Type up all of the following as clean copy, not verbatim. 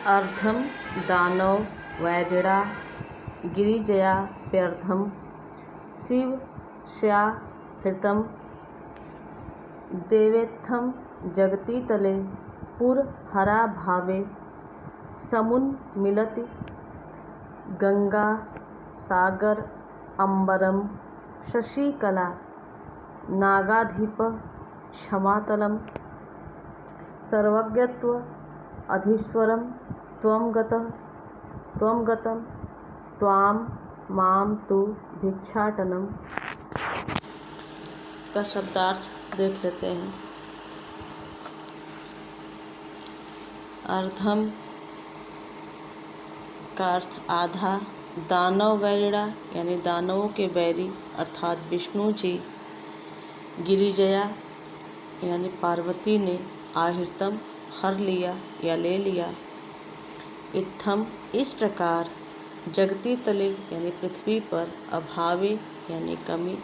अर्धम दानव वैरिणा गिरिजया प्यर्धम शिवस्या हृतं देवेत्थं जगतीतले पुरहरा भावे समुन्मिलति गंगा सागर अंबरम शशिकला नागाधिप क्षमातलम सर्वज्ञत्व अधीश्वरम त्वं गतं त्वां मां तु भिक्षाटनम। इसका शब्दार्थ देख लेते हैं। अर्धम का अर्थ आधा, दानव वैरिणा यानी दानवों के बैरी अर्थात विष्णु जी, गिरिजया यानी पार्वती ने, आहृतम हर लिया या ले लिया, इत्थम इस प्रकार, जगती तले यानी पृथ्वी पर, अभावे यानी कमी,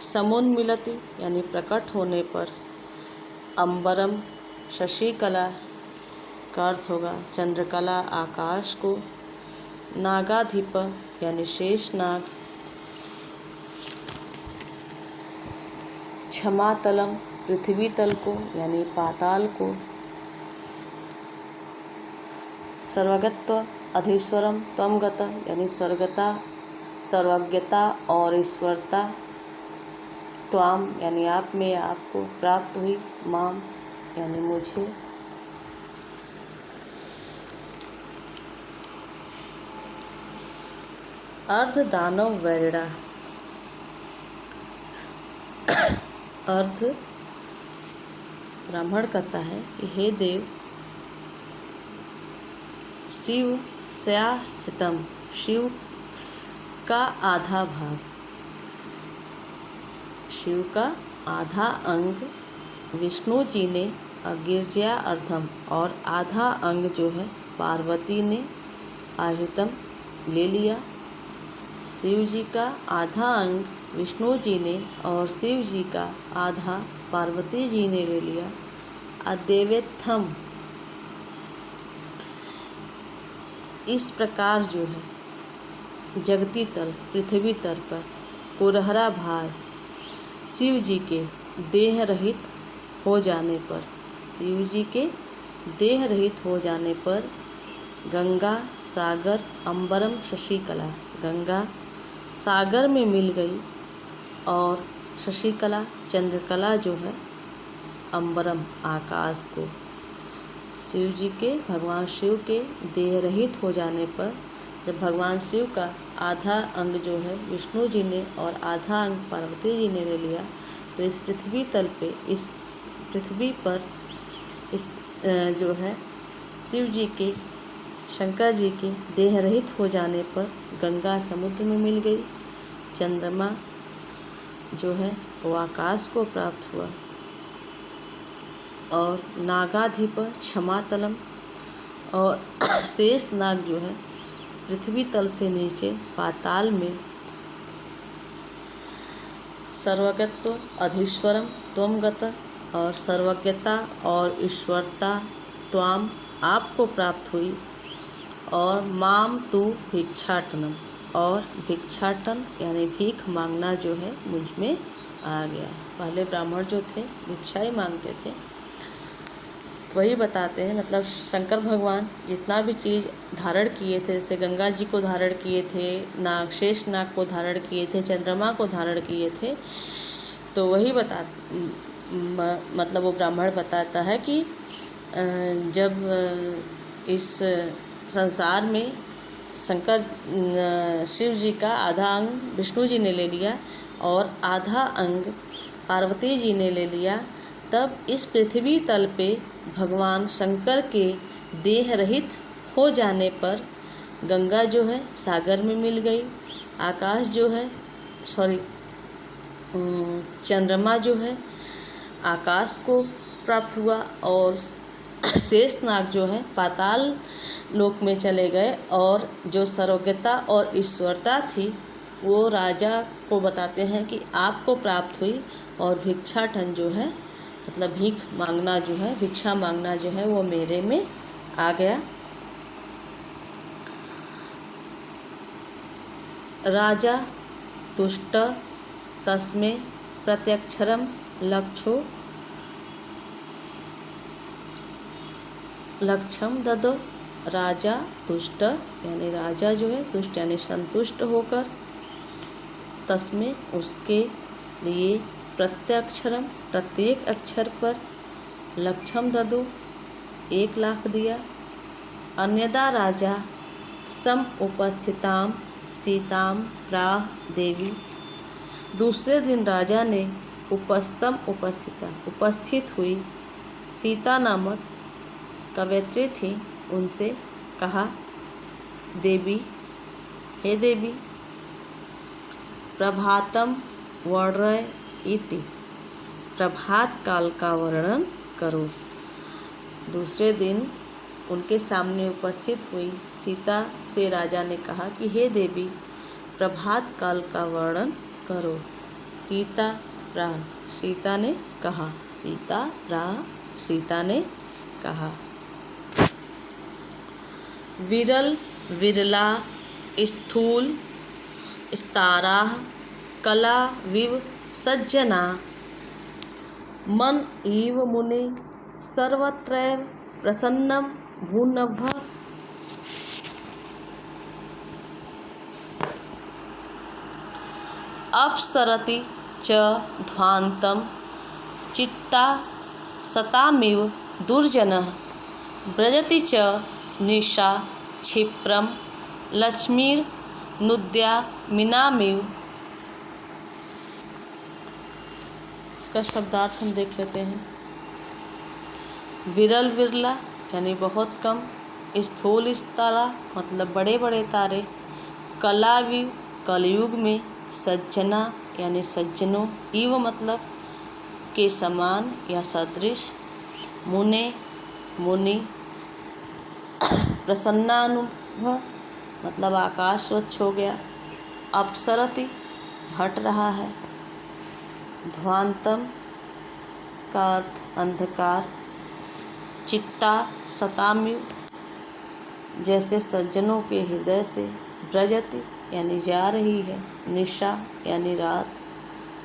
समुन्मिलति यानी प्रकट होने पर, अंबरम शशिकला का अर्थ होगा चंद्रकला आकाश को, नागाधिप यानी शेष नाग, क्षमातलम पृथ्वी तल को यानी पाताल को, सर्वगत्व अधीश्वरम त्वं गत यानी सर्वज्ञता और ईश्वरता, त्वाम यानी आप में आपको प्राप्त हुई, माम यानी मुझे, अर्ध दानव वैरिणा। अर्ध ब्राह्मण कहता है कि हे देव, शिव स्या हितम, शिव का आधा भाग, शिव का आधा अंग विष्णु जी ने, गिरजा अर्धम और आधा अंग जो है पार्वती ने, आहृतम ले लिया। शिव जी का आधा अंग विष्णु जी ने और शिव जी का आधा पार्वती जी ने ले लिया। अदेवेत्थम इस प्रकार जो है जगती तल पृथ्वी तल पर पुरहरा भार शिव जी के देह रहित हो जाने पर, शिव जी के देह रहित हो जाने पर, गंगा सागर अंबरम शशिकला, गंगा सागर में मिल गई और शशिकला चंद्रकला जो है अंबरम आकाश को। शिव जी के, भगवान शिव के देह रहित हो जाने पर, जब भगवान शिव का आधा अंग जो है विष्णु जी ने और आधा अंग पार्वती जी ने ले लिया, तो इस पृथ्वी तल पे, इस पृथ्वी पर, इस जो है शिव जी के, शंकर जी के देह रहित हो जाने पर गंगा समुद्र में मिल गई, चंद्रमा जो है वो आकाश को प्राप्त हुआ और नागाधिप क्षमातलम और शेष नाग जो है पृथ्वी तल से नीचे पाताल में, सर्वज्ञत्व अधीश्वरम त्वं गत और सर्वज्ञता और ईश्वरता, त्वाम आपको प्राप्त हुई, और माम तु भिक्षाटनम और भिक्षाटन यानी भीख मांगना जो है मुझ में आ गया। पहले ब्राह्मण जो थे भिक्षा ही मांगते थे, वही बताते हैं। मतलब शंकर भगवान जितना भी चीज़ धारण किए थे, जैसे गंगा जी को धारण किए थे, नाग शेष नाग को धारण किए थे, चंद्रमा को धारण किए थे, तो वही मतलब वो ब्राह्मण बताता है कि जब इस संसार में शंकर शिव जी का आधा अंग विष्णु जी ने ले लिया और आधा अंग पार्वती जी ने ले लिया, तब इस पृथ्वी तल पे भगवान शंकर के देह रहित हो जाने पर गंगा जो है सागर में मिल गई, आकाश जो है चंद्रमा जो है आकाश को प्राप्त हुआ और शेष नाग जो है पाताल लोक में चले गए, और जो सर्वज्ञता और ईश्वरता थी वो राजा को बताते हैं कि आपको प्राप्त हुई, और भिक्षाटन जो है मतलब भीख मांगना जो है, भिक्षा मांगना जो है वो मेरे में आ गया। राजा तुष्ट तस्मै प्रत्यक्षरम लक्ष्यम ददो। राजा तुष्ट यानी राजा जो है, तुष्ट यानी संतुष्ट होकर, तस्मै उसके लिए, प्रत्यक्षरम प्रत्येक अक्षर पर, लक्ष्यम ददो 1,00,000 दिया। अन्यदा राजा सम उपस्थिताम सीताम प्राह देवी। दूसरे दिन राजा ने उपस्थित हुई सीता नामक कवयित्री थी, उनसे कहा, देवी, हे देवी, प्रभातम वर्णय इति, प्रभात काल का वर्णन करो। दूसरे दिन उनके सामने उपस्थित हुई सीता से राजा ने कहा कि हे देवी, प्रभात काल का वर्णन करो। सीता ने कहा। विरल विरला स्थूल स्ताराः कला विव सज्जना, मन इव मुने सर्वत्रैव प्रसन्नं भूनभः। अपसरति च ध्वान्तं चित्ता सतामिव दुर्जनः, व्रजति च निशा क्षिप्रं लक्ष्मीर्नुद्या मीनामिव। इसका शब्दार्थ हम देख लेते हैं। विरल विरला यानी बहुत कम, स्थूल तारा मतलब बड़े बड़े तारे, कलाविव कलयुग में, सज्जना यानी सज्जनों, इव मतलब के समान या सदृश, मुने मुनि, प्रसन्नानुभव मतलब आकाश स्वच्छ हो गया, अपसरति हट रहा है, ध्वांतम का अर्थ अंधकार, चित्ता सताम्यु जैसे सज्जनों के हृदय से, व्रजति यानी जा रही है, निशा यानी रात,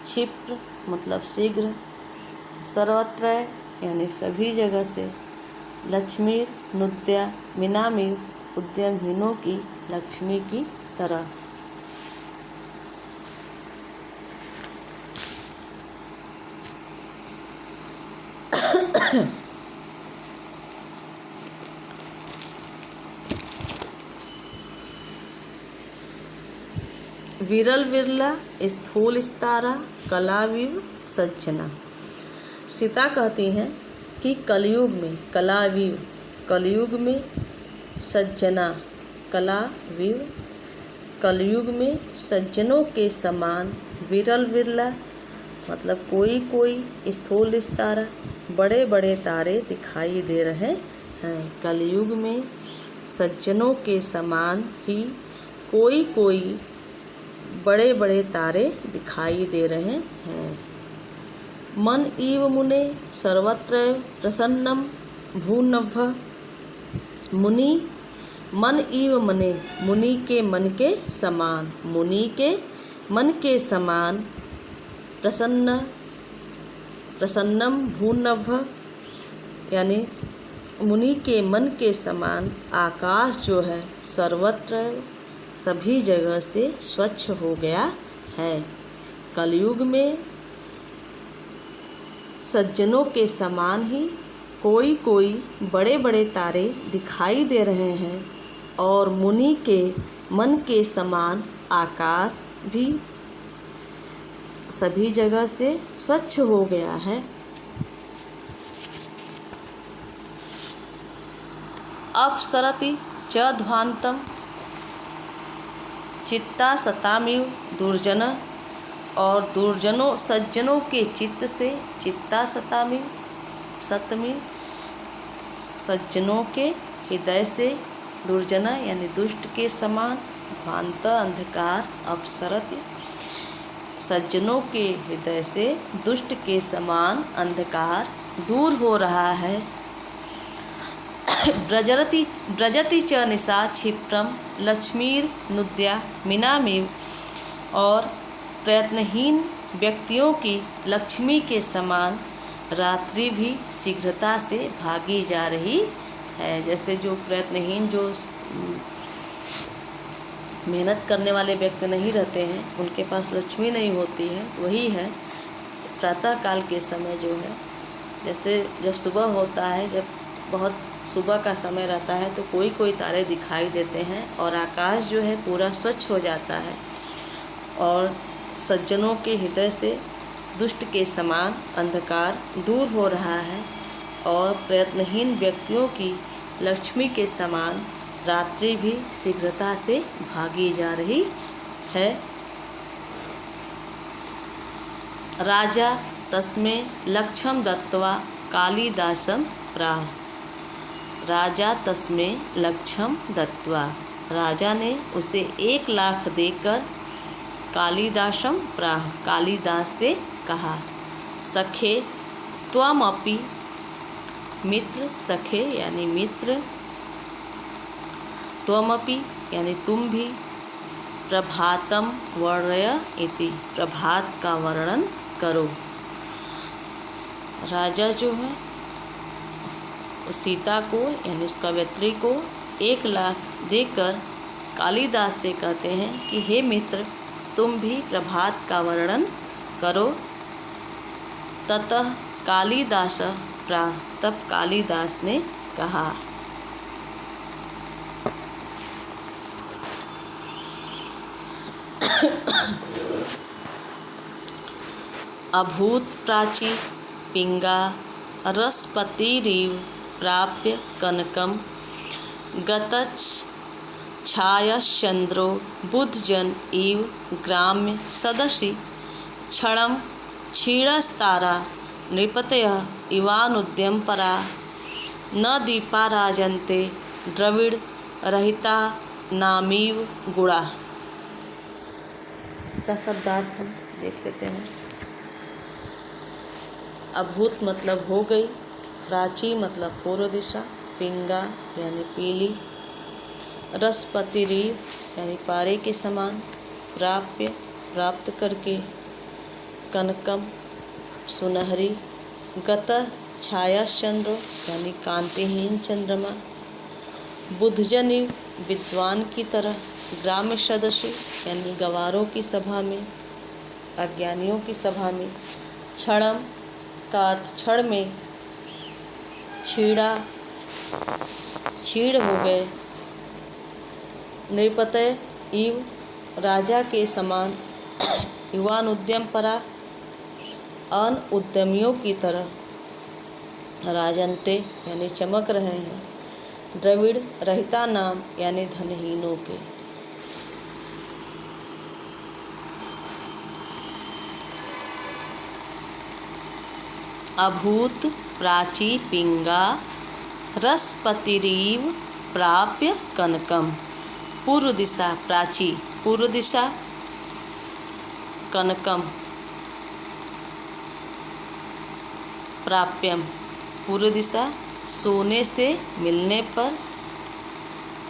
क्षिप्र मतलब शीघ्र, सर्वत्र यानी सभी जगह से, लक्ष्मीर नुद्या मीनामी उद्यमहीनों की लक्ष्मी की तरह। विरल विरला स्थूल स्तारा कलाविव सज्जना। सीता कहती हैं कि कलयुग में, कलाविव कलयुग में, सज्जना कलाविव कलयुग में सज्जनों के समान, विरल विरला मतलब कोई कोई, स्थूल तारा बड़े बड़े तारे दिखाई दे रहे हैं। कलयुग में सज्जनों के समान ही कोई कोई बड़े बड़े तारे दिखाई दे रहे हैं। मन इव मुने सर्वत्र प्रसन्नम भूनभः। मुनि मन इव मने मुनि के मन के समान, मुनि के मन के समान, प्रसन्नम भूनभः यानी मुनि के मन के समान आकाश जो है सर्वत्र सभी जगह से स्वच्छ हो गया है। कलयुग में सज्जनों के समान ही कोई कोई बड़े बड़े तारे दिखाई दे रहे हैं और मुनि के मन के समान आकाश भी सभी जगह से स्वच्छ हो गया है। अपसरति च ध्वांतम चित्ता सतामिव दुर्जन, और दुर्जनों सज्जनों के चित्त से, चित्ता सतामिव सतमिव सज्जनों के हृदय से, दुर्जन यानी दुष्ट के समान, ध्वांत अंधकार, अपसरति सज्जनों के हृदय से दुष्ट के समान अंधकार दूर हो रहा है। व्रजति च निशा क्षिप्रम लक्ष्मीर्नुद्या मीनामेव। और प्रयत्नहीन व्यक्तियों की लक्ष्मी के समान रात्रि भी शीघ्रता से भागी जा रही है। जैसे जो प्रयत्नहीन, जो मेहनत करने वाले व्यक्ति नहीं रहते हैं, उनके पास लक्ष्मी नहीं होती है, तो वही है प्रातःकाल के समय जो है, जैसे जब सुबह होता है, जब बहुत सुबह का समय रहता है तो कोई कोई तारे दिखाई देते हैं और आकाश जो है पूरा स्वच्छ हो जाता है और सज्जनों के हृदय से दुष्ट के समान अंधकार दूर हो रहा है और प्रयत्नहीन व्यक्तियों की लक्ष्मी के समान रात्रि भी शीघ्रता से भागी जा रही है। राजा तस्मै लक्ष्यम दत्त्वा कालिदासम प्राह। राजा तस्मै लक्ष्यम दत्त्वा, राजा ने उसे 1 लाख देकर कालिदासम प्राह, कालिदास से कहा। सखे त्वमपि, मित्र, सखे यानी मित्र, त्वमपि यानी तुम भी, प्रभातम वर्णय इति, प्रभात का वर्णन करो। राजा जो है सीता को यानी उसका वेत्री को 1 लाख देकर कालिदास से कहते हैं कि हे मित्र, तुम भी प्रभात का वर्णन करो। ततः कालिदास प्राह, तब कालिदास ने कहा। अभूत प्राची पिंगा रसपतिरिव प्राप्य कनकम गतच्छायश्चंद्रो बुधजन इव ग्राम्य सदसि क्षणं क्षीणस्तारा नृपतयः इवानुद्यमपरा न दीपा राजन्ते द्रविड़ रहिता नामीव गुणा। इसका शब्दार्थ हम देख लेते हैं। अभूत मतलब हो गई, प्राची मतलब पूर्व दिशा, पिंगा यानी पीली, रसपतिरीव यानी पारे के समान, प्राप्य प्राप्त करके, कनकम सुनहरी, गतः छायाश्चंद्र यानी कांतिहीन चंद्रमा, बुधजनिव विद्वान की तरह, ग्राम्य सदस्य यानी गवारों की सभा में, अज्ञानियों की सभा में, क्षणम का अर्थ क्षण में, क्षीण हो गए, नृपतय इव राजा के समान, युवान उद्यम परा अन उद्यमियों की तरह, राजंते यानी चमक रहे हैं, द्रविड़ रहिता नाम यानी धनहीनों के। अभूत प्राची पिंगा रसपतिरीव प्राप्य कनकम, पूर्व दिशा प्राची, पूर्व दिशा, कनकम प्राप्यम पूर्व दिशा, सोने से मिलने पर,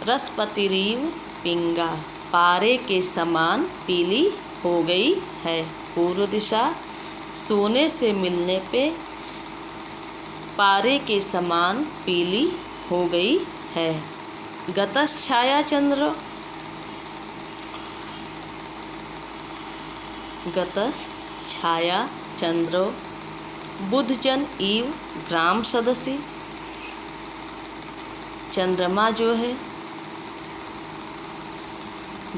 रसपतिरीव पिंगा पारे के समान पीली हो गई है, पूर्व दिशा सोने से मिलने पे पारे के समान पीली हो गई है। गतच्छाया चंद्र, गतच्छाया चंद्र, बुधजन इव ग्राम सदसी, चंद्रमा जो है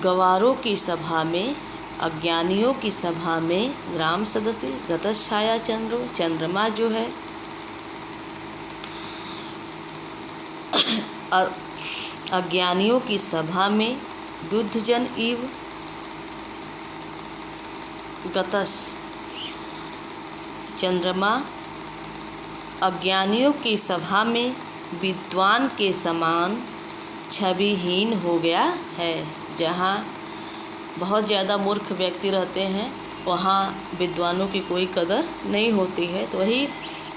गवारों की सभा में, अज्ञानियों की सभा में, ग्राम सदस्य, गतच्छाया चंद्र, चंद्रमा जो है अज्ञानियों की सभा में, बुद्धजन इव गतस, चंद्रमा अज्ञानियों की सभा में विद्वान के समान छविहीन हो गया है। जहाँ बहुत ज़्यादा मूर्ख व्यक्ति रहते हैं वहाँ विद्वानों की कोई कदर नहीं होती है। तो वही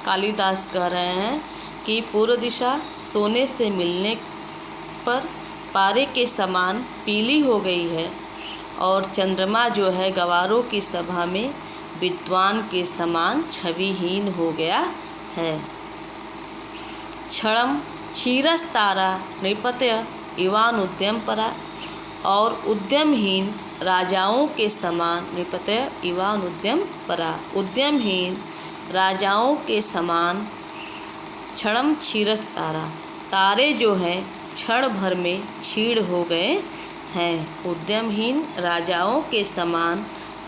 कालिदास कह रहे हैं कि पूर्व दिशा सोने से मिलने पर पारे के समान पीली हो गई है और चंद्रमा जो है गवारों की सभा में विद्वान के समान छविहीन हो गया है। क्षणम क्षीरस्तारा नृपत्य इवान उद्यम परा, और उद्यमहीन राजाओं के समान नृपत्य इवान उद्यम परा, उद्यमहीन राजाओं के समान क्षणम क्षीरस्तारा, तारे जो हैं क्षण भर में क्षीण हो गए हैं। उद्यमहीन राजाओं के समान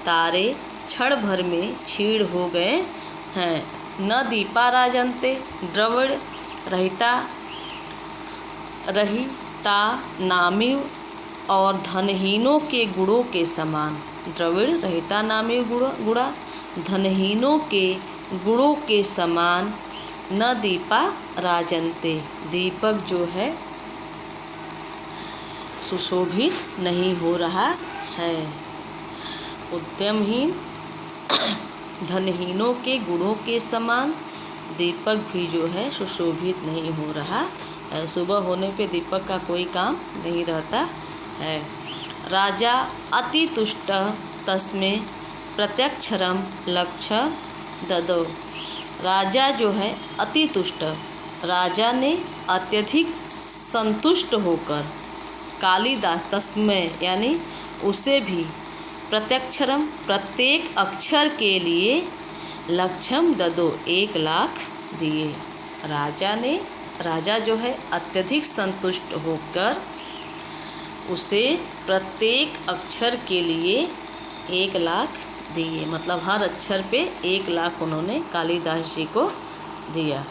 तारे क्षण भर में क्षीण हो गए हैं। न दीपा राजन्ते द्रविड़ रहिता नामी, और धनहीनों के गुणों के समान, द्रविड़ रहिता नामी गुणा, धनहीनों के गुणों के समान न दीपा राजन्ते, दीपक जो है सुशोभित नहीं हो रहा है। उद्यमहीन धनहीनों के गुणों के समान दीपक भी जो है सुशोभित नहीं हो रहा है। सुबह होने पे दीपक का कोई काम नहीं रहता है। राजा अति तुष्ट तस्मै प्रत्यक्षरम लक्ष्य ददौ, राजा जो है अति तुष्ट, राजा ने अत्यधिक संतुष्ट होकर कालिदास तस्मै यानी उसे भी प्रत्यक्षरम प्रत्येक अक्षर के लिए लक्षम ददो 1 लाख दिए। राजा जो है अत्यधिक संतुष्ट होकर उसे प्रत्येक अक्षर के लिए 1 लाख दिए, मतलब हर अक्षर पे 1 लाख उन्होंने कालिदास जी को दिया।